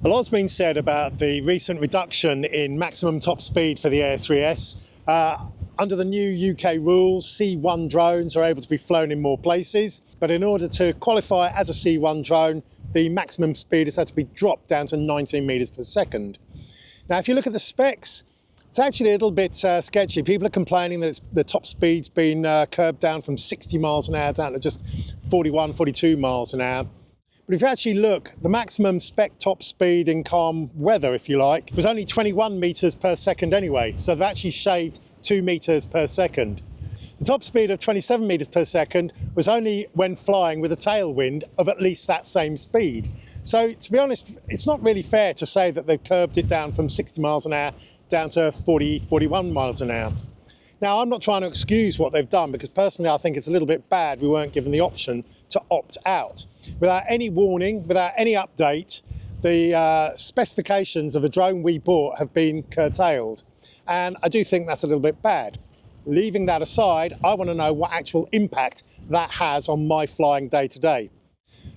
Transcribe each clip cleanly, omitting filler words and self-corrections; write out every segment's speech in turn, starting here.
A lot's been said about the recent reduction in maximum top speed for the Air 3S. Under the new UK rules, C1 drones are able to be flown in more places, but in order to qualify as a C1 drone, the maximum speed has had to be dropped down to 19 meters per second. Now, if you look at the specs, it's actually a little bit sketchy. People are complaining that the top speed's been curbed down from 60 miles an hour down to just 41, 42 miles an hour. But if you actually look, the maximum spec top speed in calm weather, if you like, was only 21 meters per second anyway. So they've actually shaved 2 meters per second. The top speed of 27 meters per second was only when flying with a tailwind of at least that same speed. So to be honest, it's not really fair to say that they've curbed it down from 60 miles an hour down to 40, 41 miles an hour. Now, I'm not trying to excuse what they've done, because personally I think it's a little bit bad we weren't given the option to opt out. Without any warning, without any update, the specifications of the drone we bought have been curtailed. And I do think that's a little bit bad. Leaving that aside, I want to know what actual impact that has on my flying day to day.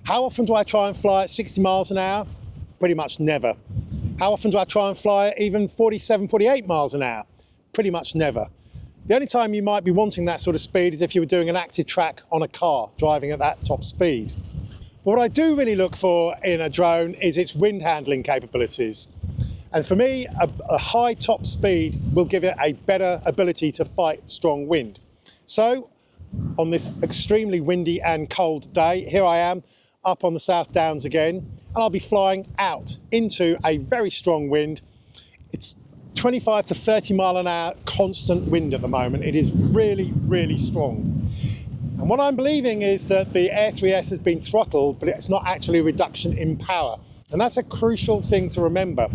How often do I try and fly at 60 miles an hour? Pretty much never. How often do I try and fly at even 47, 48 miles an hour? Pretty much never. The only time you might be wanting that sort of speed is if you were doing an active track on a car, driving at that top speed. But what I do really look for in a drone is its wind handling capabilities. And for me, a high top speed will give it a better ability to fight strong wind. So on this extremely windy and cold day, here I am up on the South Downs again, and I'll be flying out into a very strong wind. It's 25 to 30 mile an hour constant wind at the moment. It is really, really strong. And what I'm believing is that the Air 3S has been throttled, but it's not actually a reduction in power. And that's a crucial thing to remember,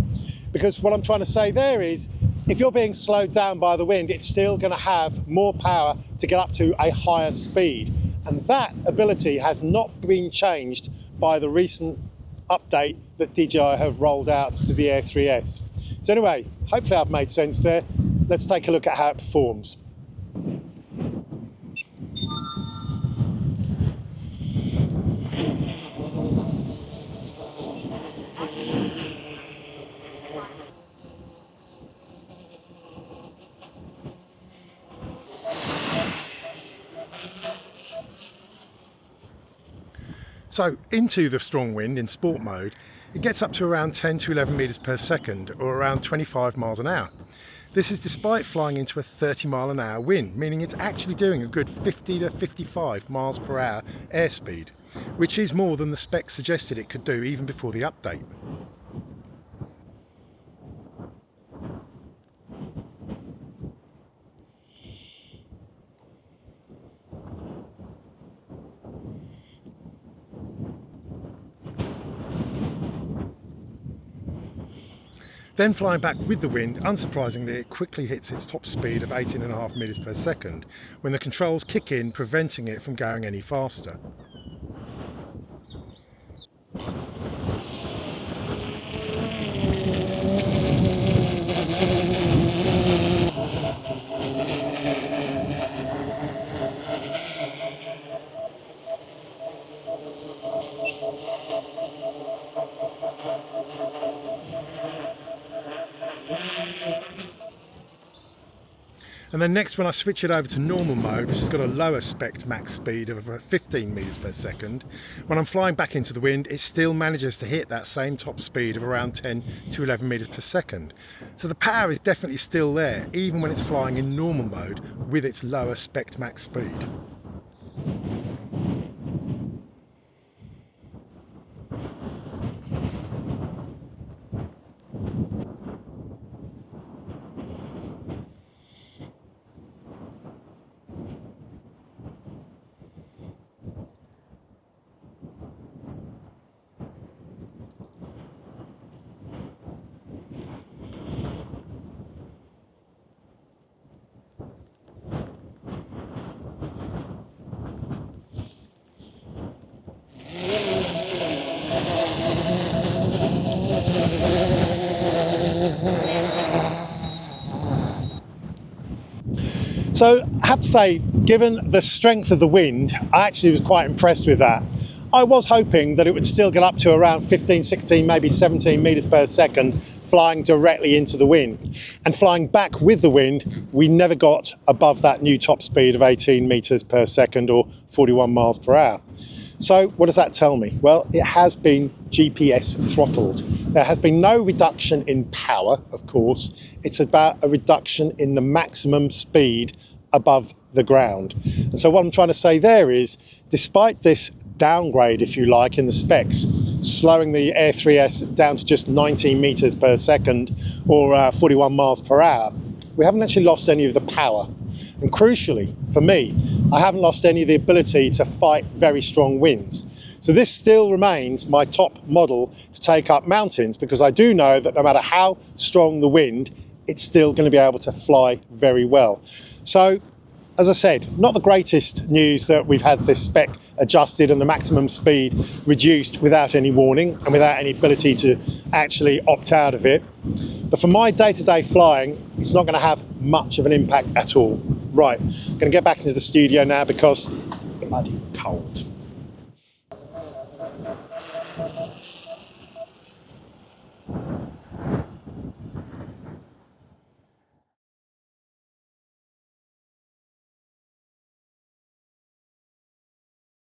because what I'm trying to say there is, if you're being slowed down by the wind, it's still going to have more power to get up to a higher speed. And that ability has not been changed by the recent update that DJI have rolled out to the Air 3S. So anyway, hopefully I've made sense there. Let's take a look at how it performs. So into the strong wind in sport mode, it gets up to around 10 to 11 meters per second, or around 25 miles an hour. This is despite flying into a 30 mile an hour wind, meaning it's actually doing a good 50 to 55 miles per hour airspeed, which is more than the specs suggested it could do even before the update. Then flying back with the wind, unsurprisingly it quickly hits its top speed of 18.5 meters per second when the controls kick in, preventing it from going any faster. And then next, when I switch it over to normal mode, which has got a lower spec max speed of 15 meters per second, when I'm flying back into the wind, it still manages to hit that same top speed of around 10 to 11 meters per second. So the power is definitely still there, even when it's flying in normal mode with its lower spec max speed. So I have to say, given the strength of the wind, I actually was quite impressed with that. I was hoping that it would still get up to around 15, 16, maybe 17 meters per second, flying directly into the wind. And flying back with the wind, we never got above that new top speed of 18 meters per second or 41 miles per hour. So what does that tell me? Well, it has been GPS throttled. There has been no reduction in power, of course. It's about a reduction in the maximum speed above the ground. And so what I'm trying to say there is, despite this downgrade, if you like, in the specs, slowing the Air 3S down to just 19 meters per second or 41 miles per hour, we haven't actually lost any of the power. And crucially, for me, I haven't lost any of the ability to fight very strong winds. So this still remains my top model to take up mountains, because I do know that no matter how strong the wind, it's still going to be able to fly very well. So, as I said, not the greatest news that we've had this spec adjusted and the maximum speed reduced without any warning and without any ability to actually opt out of it. But for my day-to-day flying, it's not going to have much of an impact at all. Right, I'm going to get back into the studio now because it's bloody cold.